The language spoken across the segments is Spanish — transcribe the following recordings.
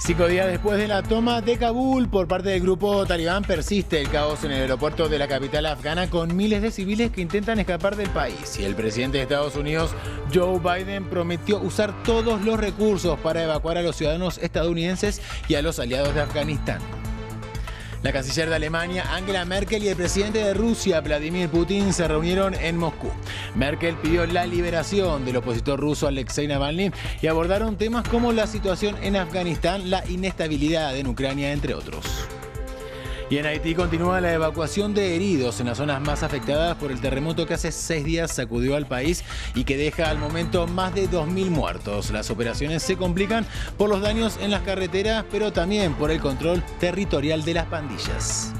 5 días después de la toma de Kabul por parte del grupo talibán, persiste el caos en el aeropuerto de la capital afgana con miles de civiles que intentan escapar del país. Y el presidente de Estados Unidos, Joe Biden, prometió usar todos los recursos para evacuar a los ciudadanos estadounidenses y a los aliados de Afganistán. La canciller de Alemania, Angela Merkel, y el presidente de Rusia, Vladimir Putin, se reunieron en Moscú. Merkel pidió la liberación del opositor ruso Alexei Navalny y abordaron temas como la situación en Afganistán, la inestabilidad en Ucrania, entre otros. Y en Haití continúa la evacuación de heridos en las zonas más afectadas por el terremoto que hace 6 días sacudió al país y que deja al momento más de 2.000 muertos. Las operaciones se complican por los daños en las carreteras, pero también por el control territorial de las pandillas.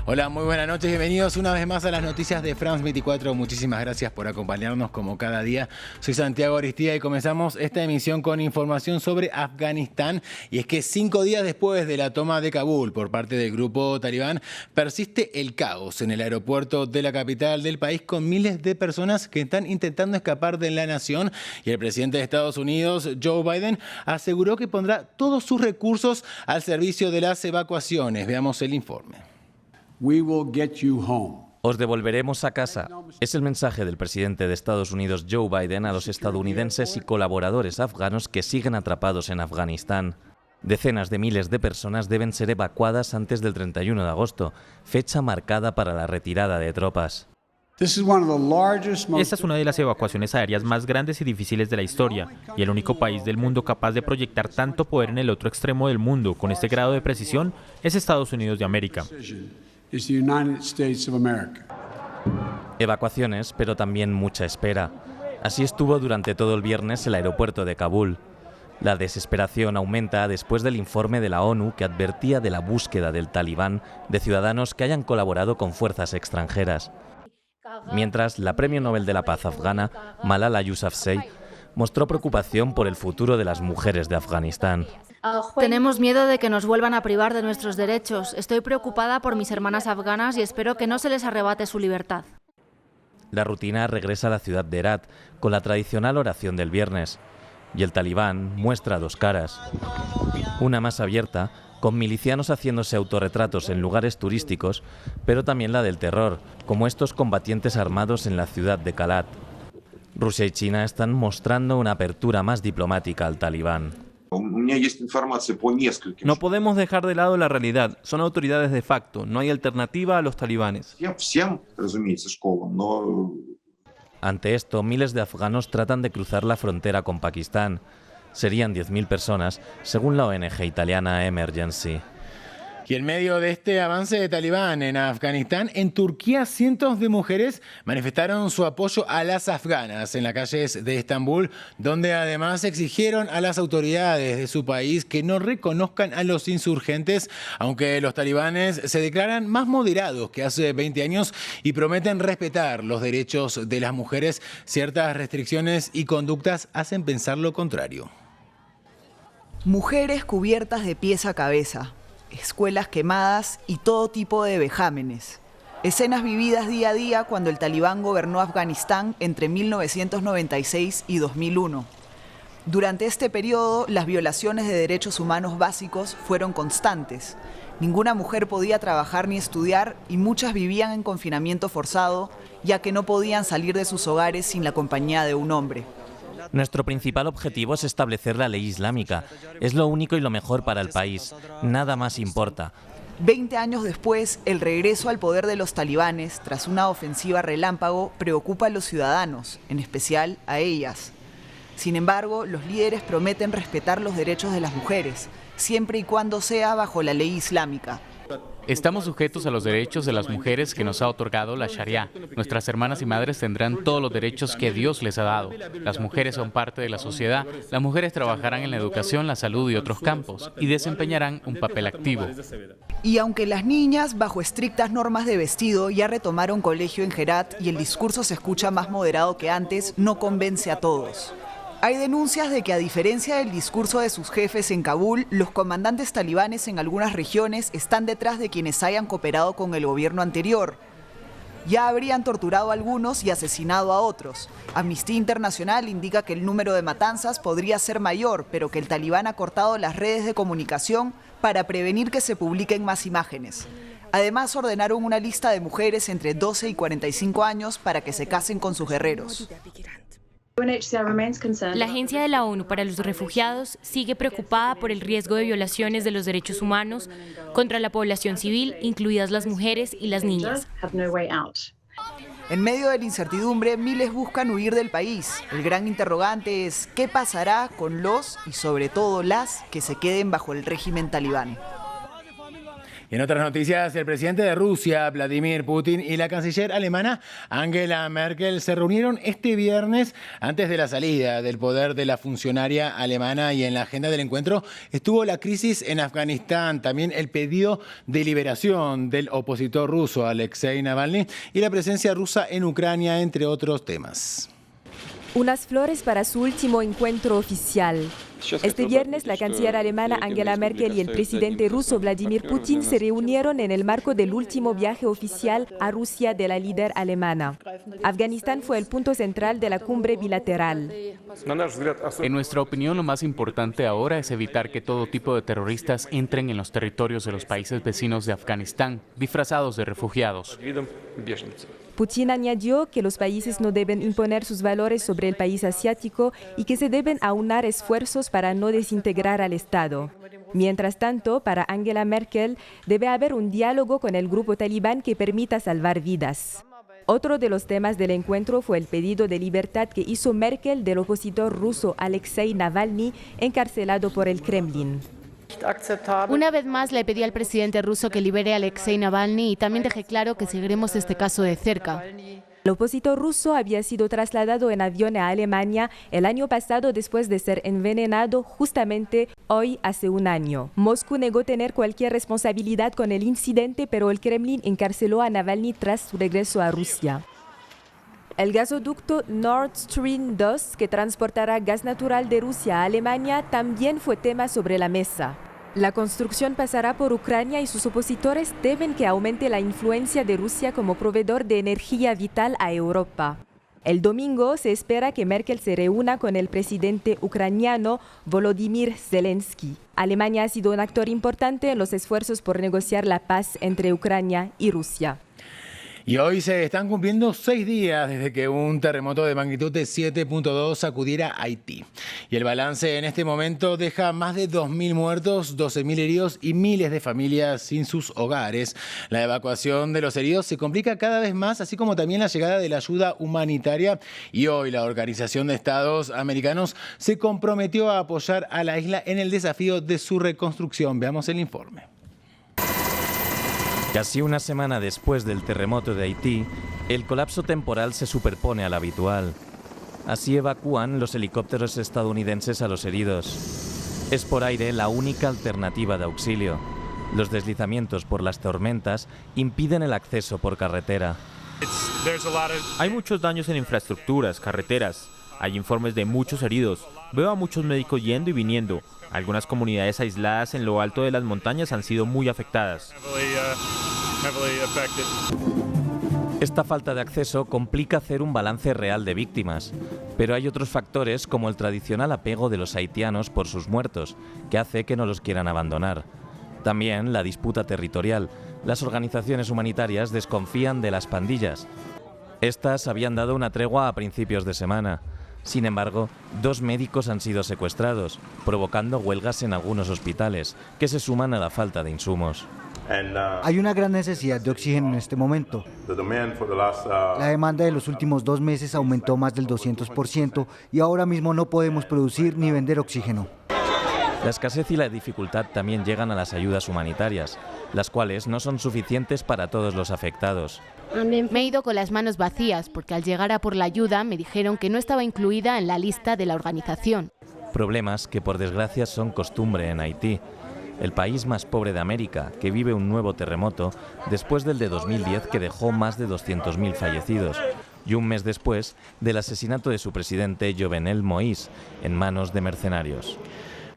Hola, muy buenas noches, bienvenidos una vez más a las noticias de France 24. Muchísimas gracias por acompañarnos como cada día. Soy Santiago Aristía y comenzamos esta emisión con información sobre Afganistán. Y es que 5 días después de la toma de Kabul por parte del grupo talibán, persiste el caos en el aeropuerto de la capital del país con miles de personas que están intentando escapar de la nación. Y el presidente de Estados Unidos, Joe Biden, aseguró que pondrá todos sus recursos al servicio de las evacuaciones. Veamos el informe. Os devolveremos a casa. Es el mensaje del presidente de Estados Unidos, Joe Biden, a los estadounidenses y colaboradores afganos que siguen atrapados en Afganistán. Decenas de miles de personas deben ser evacuadas antes del 31 de agosto, fecha marcada para la retirada de tropas. Esta es una de las evacuaciones aéreas más grandes y difíciles de la historia, y el único país del mundo capaz de proyectar tanto poder en el otro extremo del mundo con este grado de precisión es Estados Unidos de América. Evacuaciones, pero también mucha espera. Así estuvo durante todo el viernes el aeropuerto de Kabul. La desesperación aumenta después del informe de la ONU que advertía de la búsqueda del talibán de ciudadanos que hayan colaborado con fuerzas extranjeras. Mientras, la Premio Nobel de la Paz afgana, Malala Yousafzai, mostró preocupación por el futuro de las mujeres de Afganistán. Tenemos miedo de que nos vuelvan a privar de nuestros derechos. Estoy preocupada por mis hermanas afganas y espero que no se les arrebate su libertad. La rutina regresa a la ciudad de Herat con la tradicional oración del viernes. Y el talibán muestra dos caras. Una más abierta, con milicianos haciéndose autorretratos en lugares turísticos, pero también la del terror, como estos combatientes armados en la ciudad de Kalat. Rusia y China están mostrando una apertura más diplomática al talibán. No podemos dejar de lado la realidad. Son autoridades de facto. No hay alternativa a los talibanes. Ante esto, miles de afganos tratan de cruzar la frontera con Pakistán. Serían 10.000 personas, según la ONG italiana Emergency. Y en medio de este avance de talibán en Afganistán, en Turquía cientos de mujeres manifestaron su apoyo a las afganas en las calles de Estambul, donde además exigieron a las autoridades de su país que no reconozcan a los insurgentes, aunque los talibanes se declaran más moderados que hace 20 años y prometen respetar los derechos de las mujeres. Ciertas restricciones y conductas hacen pensar lo contrario. Mujeres cubiertas de pies a cabeza, escuelas quemadas y todo tipo de vejámenes. Escenas vividas día a día cuando el talibán gobernó Afganistán entre 1996 y 2001. Durante este periodo, las violaciones de derechos humanos básicos fueron constantes. Ninguna mujer podía trabajar ni estudiar y muchas vivían en confinamiento forzado, ya que no podían salir de sus hogares sin la compañía de un hombre. Nuestro principal objetivo es establecer la ley islámica. Es lo único y lo mejor para el país. Nada más importa. 20 años después, el regreso al poder de los talibanes, tras una ofensiva relámpago, preocupa a los ciudadanos, en especial a ellas. Sin embargo, los líderes prometen respetar los derechos de las mujeres, siempre y cuando sea bajo la ley islámica. Estamos sujetos a los derechos de las mujeres que nos ha otorgado la Sharia. Nuestras hermanas y madres tendrán todos los derechos que Dios les ha dado. Las mujeres son parte de la sociedad. Las mujeres trabajarán en la educación, la salud y otros campos y desempeñarán un papel activo. Y aunque las niñas, bajo estrictas normas de vestido, ya retomaron colegio en Herat y el discurso se escucha más moderado que antes, no convence a todos. Hay denuncias de que, a diferencia del discurso de sus jefes en Kabul, los comandantes talibanes en algunas regiones están detrás de quienes hayan cooperado con el gobierno anterior. Ya habrían torturado a algunos y asesinado a otros. Amnistía Internacional indica que el número de matanzas podría ser mayor, pero que el talibán ha cortado las redes de comunicación para prevenir que se publiquen más imágenes. Además, ordenaron una lista de mujeres entre 12 y 45 años para que se casen con sus guerreros. La Agencia de la ONU para los Refugiados sigue preocupada por el riesgo de violaciones de los derechos humanos contra la población civil, incluidas las mujeres y las niñas. En medio de la incertidumbre, miles buscan huir del país. El gran interrogante es ¿qué pasará con los y sobre todo las que se queden bajo el régimen talibán? Y en otras noticias, el presidente de Rusia, Vladimir Putin, y la canciller alemana, Angela Merkel, se reunieron este viernes antes de la salida del poder de la funcionaria alemana, y en la agenda del encuentro estuvo la crisis en Afganistán, también el pedido de liberación del opositor ruso Alexei Navalny y la presencia rusa en Ucrania, entre otros temas. Unas flores para su último encuentro oficial. Este viernes, la canciller alemana Angela Merkel y el presidente ruso Vladimir Putin se reunieron en el marco del último viaje oficial a Rusia de la líder alemana. Afganistán fue el punto central de la cumbre bilateral. En nuestra opinión, lo más importante ahora es evitar que todo tipo de terroristas entren en los territorios de los países vecinos de Afganistán, disfrazados de refugiados. Putin añadió que los países no deben imponer sus valores sobre el país asiático y que se deben aunar esfuerzos para no desintegrar al Estado. Mientras tanto, para Angela Merkel, debe haber un diálogo con el grupo talibán que permita salvar vidas. Otro de los temas del encuentro fue el pedido de libertad que hizo Merkel del opositor ruso Alexei Navalny, encarcelado por el Kremlin. Una vez más le pedí al presidente ruso que libere a Alexei Navalny y también dejé claro que seguiremos este caso de cerca. El opositor ruso había sido trasladado en avión a Alemania el año pasado después de ser envenenado justamente hoy hace un año. Moscú negó tener cualquier responsabilidad con el incidente, pero el Kremlin encarceló a Navalny tras su regreso a Rusia. El gasoducto Nord Stream 2, que transportará gas natural de Rusia a Alemania, también fue tema sobre la mesa. La construcción pasará por Ucrania y sus opositores temen que aumente la influencia de Rusia como proveedor de energía vital a Europa. El domingo se espera que Merkel se reúna con el presidente ucraniano Volodymyr Zelensky. Alemania ha sido un actor importante en los esfuerzos por negociar la paz entre Ucrania y Rusia. Y hoy se están cumpliendo 6 días desde que un terremoto de magnitud de 7.2 sacudiera a Haití. Y el balance en este momento deja más de 2.000 muertos, 12.000 heridos y miles de familias sin sus hogares. La evacuación de los heridos se complica cada vez más, así como también la llegada de la ayuda humanitaria. Y hoy la Organización de Estados Americanos se comprometió a apoyar a la isla en el desafío de su reconstrucción. Veamos el informe. Casi una semana después del terremoto de Haití, el colapso temporal se superpone al habitual. Así evacúan los helicópteros estadounidenses a los heridos. Es por aire la única alternativa de auxilio. Los deslizamientos por las tormentas impiden el acceso por carretera. Hay muchos daños en infraestructuras, carreteras. Hay informes de muchos heridos. Veo a muchos médicos yendo y viniendo. Algunas comunidades aisladas en lo alto de las montañas han sido muy afectadas. Esta falta de acceso complica hacer un balance real de víctimas, pero hay otros factores como el tradicional apego de los haitianos por sus muertos, que hace que no los quieran abandonar. También la disputa territorial. Las organizaciones humanitarias desconfían de las pandillas. Estas habían dado una tregua a principios de semana. Sin embargo, 2 médicos han sido secuestrados, provocando huelgas en algunos hospitales, que se suman a la falta de insumos. Hay una gran necesidad de oxígeno en este momento. La demanda de los últimos 2 meses aumentó más del 200% y ahora mismo no podemos producir ni vender oxígeno. La escasez y la dificultad también llegan a las ayudas humanitarias, las cuales no son suficientes para todos los afectados. Me he ido con las manos vacías porque al llegar a por la ayuda me dijeron que no estaba incluida en la lista de la organización. Problemas que por desgracia son costumbre en Haití, el país más pobre de América, que vive un nuevo terremoto después del de 2010 que dejó más de 200.000 fallecidos, y un mes después del asesinato de su presidente Jovenel Moïse en manos de mercenarios.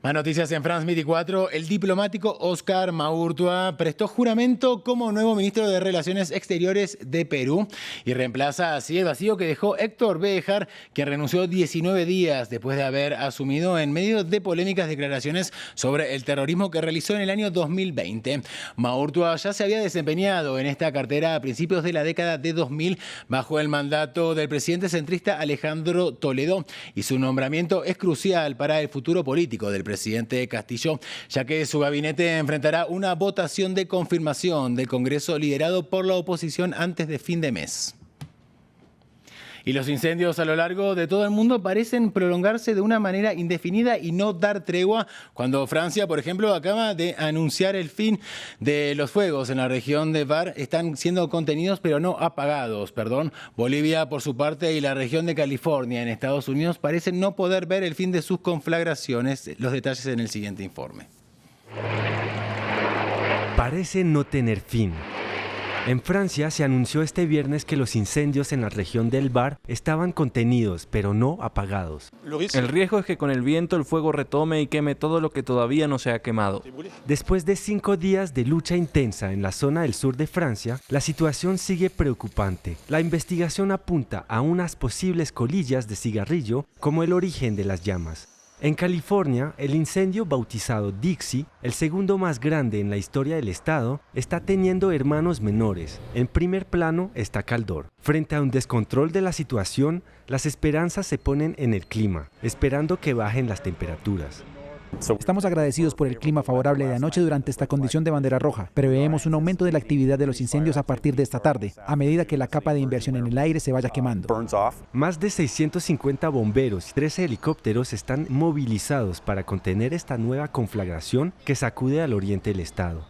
Más noticias en France 24. El diplomático Oscar Maurtua prestó juramento como nuevo ministro de Relaciones Exteriores de Perú y reemplaza así el vacío que dejó Héctor Béjar, quien renunció 19 días después de haber asumido en medio de polémicas declaraciones sobre el terrorismo que realizó en el año 2020. Maurtua ya se había desempeñado en esta cartera a principios de la década de 2000 bajo el mandato del presidente centrista Alejandro Toledo, y su nombramiento es crucial para el futuro político del presidente Castillo, ya que su gabinete enfrentará una votación de confirmación del Congreso liderado por la oposición antes de fin de mes. Y los incendios a lo largo de todo el mundo parecen prolongarse de una manera indefinida y no dar tregua, cuando Francia, por ejemplo, acaba de anunciar el fin de los fuegos en la región de Var. Están siendo contenidos pero no apagados, Bolivia, por su parte, y la región de California en Estados Unidos parecen no poder ver el fin de sus conflagraciones. Los detalles en el siguiente informe. Parece no tener fin. En Francia se anunció este viernes que los incendios en la región del Var estaban contenidos, pero no apagados. El riesgo es que con el viento el fuego retome y queme todo lo que todavía no se ha quemado. Después de 5 días de lucha intensa en la zona del sur de Francia, la situación sigue preocupante. La investigación apunta a unas posibles colillas de cigarrillo como el origen de las llamas. En California, el incendio bautizado Dixie, el segundo más grande en la historia del estado, está teniendo hermanos menores. En primer plano está Caldor. Frente a un descontrol de la situación, las esperanzas se ponen en el clima, esperando que bajen las temperaturas. Estamos agradecidos por el clima favorable de anoche durante esta condición de bandera roja. Preveemos un aumento de la actividad de los incendios a partir de esta tarde, a medida que la capa de inversión en el aire se vaya quemando. Más de 650 bomberos y 13 helicópteros están movilizados para contener esta nueva conflagración que sacude al oriente del estado.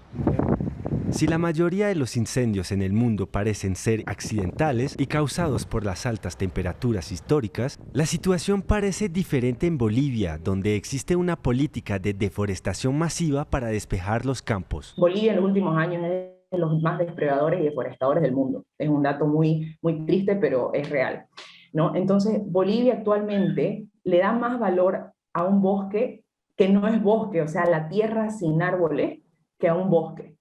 Si la mayoría de los incendios en el mundo parecen ser accidentales y causados por las altas temperaturas históricas, la situación parece diferente en Bolivia, donde existe una política de deforestación masiva para despejar los campos. Bolivia en los últimos años es de los más depredadores y deforestadores del mundo. Es un dato muy triste, pero es real, ¿no? Entonces, Bolivia actualmente le da más valor a un bosque que no es bosque, o sea, la tierra sin árboles, que a un bosque.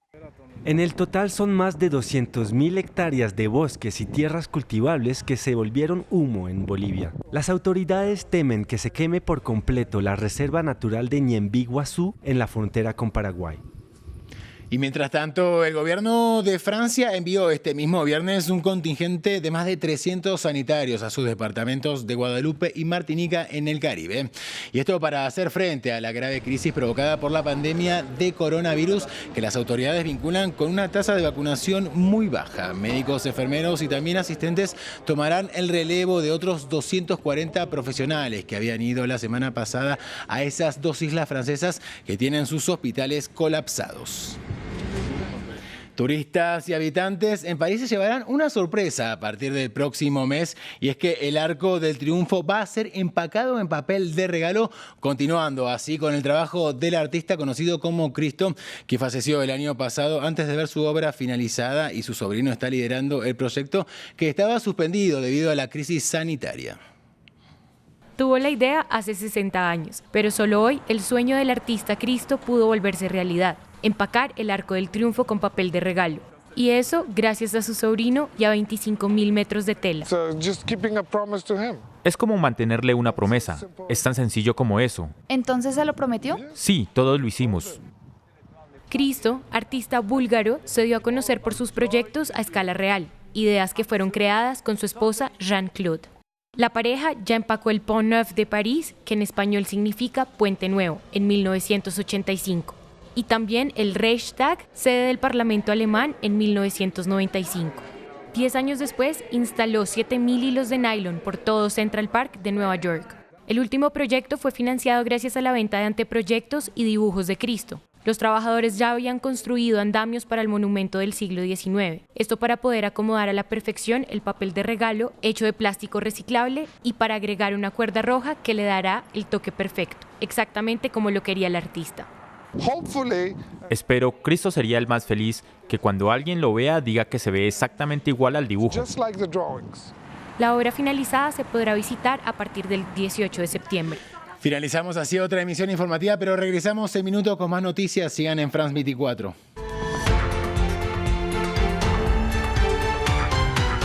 En el total son más de 200.000 hectáreas de bosques y tierras cultivables que se volvieron humo en Bolivia. Las autoridades temen que se queme por completo la reserva natural de Ñemby-Guazú en la frontera con Paraguay. Y mientras tanto, el gobierno de Francia envió este mismo viernes un contingente de más de 300 sanitarios a sus departamentos de Guadalupe y Martinica en el Caribe. Y esto para hacer frente a la grave crisis provocada por la pandemia de coronavirus, que las autoridades vinculan con una tasa de vacunación muy baja. Médicos, enfermeros y también asistentes tomarán el relevo de otros 240 profesionales que habían ido la semana pasada a esas 2 islas francesas que tienen sus hospitales colapsados. Turistas y habitantes en París se llevarán una sorpresa a partir del próximo mes, y es que el Arco del Triunfo va a ser empacado en papel de regalo, continuando así con el trabajo del artista conocido como Cristo, que falleció el año pasado antes de ver su obra finalizada, y su sobrino está liderando el proyecto que estaba suspendido debido a la crisis sanitaria. Tuvo la idea hace 60 años, pero solo hoy el sueño del artista Cristo pudo volverse realidad: empacar el Arco del Triunfo con papel de regalo. Y eso gracias a su sobrino y a 25.000 metros de tela. Es como mantenerle una promesa. Es tan sencillo como eso. ¿Entonces se lo prometió? Sí, todos lo hicimos. Cristo, artista búlgaro, se dio a conocer por sus proyectos a escala real, ideas que fueron creadas con su esposa Jeanne-Claude. La pareja ya empacó el Pont Neuf de París, que en español significa Puente Nuevo, en 1985. Y también el Reichstag, sede del Parlamento alemán, en 1995. 10 años después, instaló 7.000 hilos de nylon por todo Central Park de Nueva York. El último proyecto fue financiado gracias a la venta de anteproyectos y dibujos de Cristo. Los trabajadores ya habían construido andamios para el monumento del siglo XIX. Esto para poder acomodar a la perfección el papel de regalo hecho de plástico reciclable y para agregar una cuerda roja que le dará el toque perfecto, exactamente como lo quería el artista. Espero Cristo sería el más feliz, que cuando alguien lo vea diga que se ve exactamente igual al dibujo. La obra finalizada se podrá visitar a partir del 18 de septiembre. Finalizamos así otra emisión informativa, pero regresamos en minutos con más noticias. Sigan en France 24.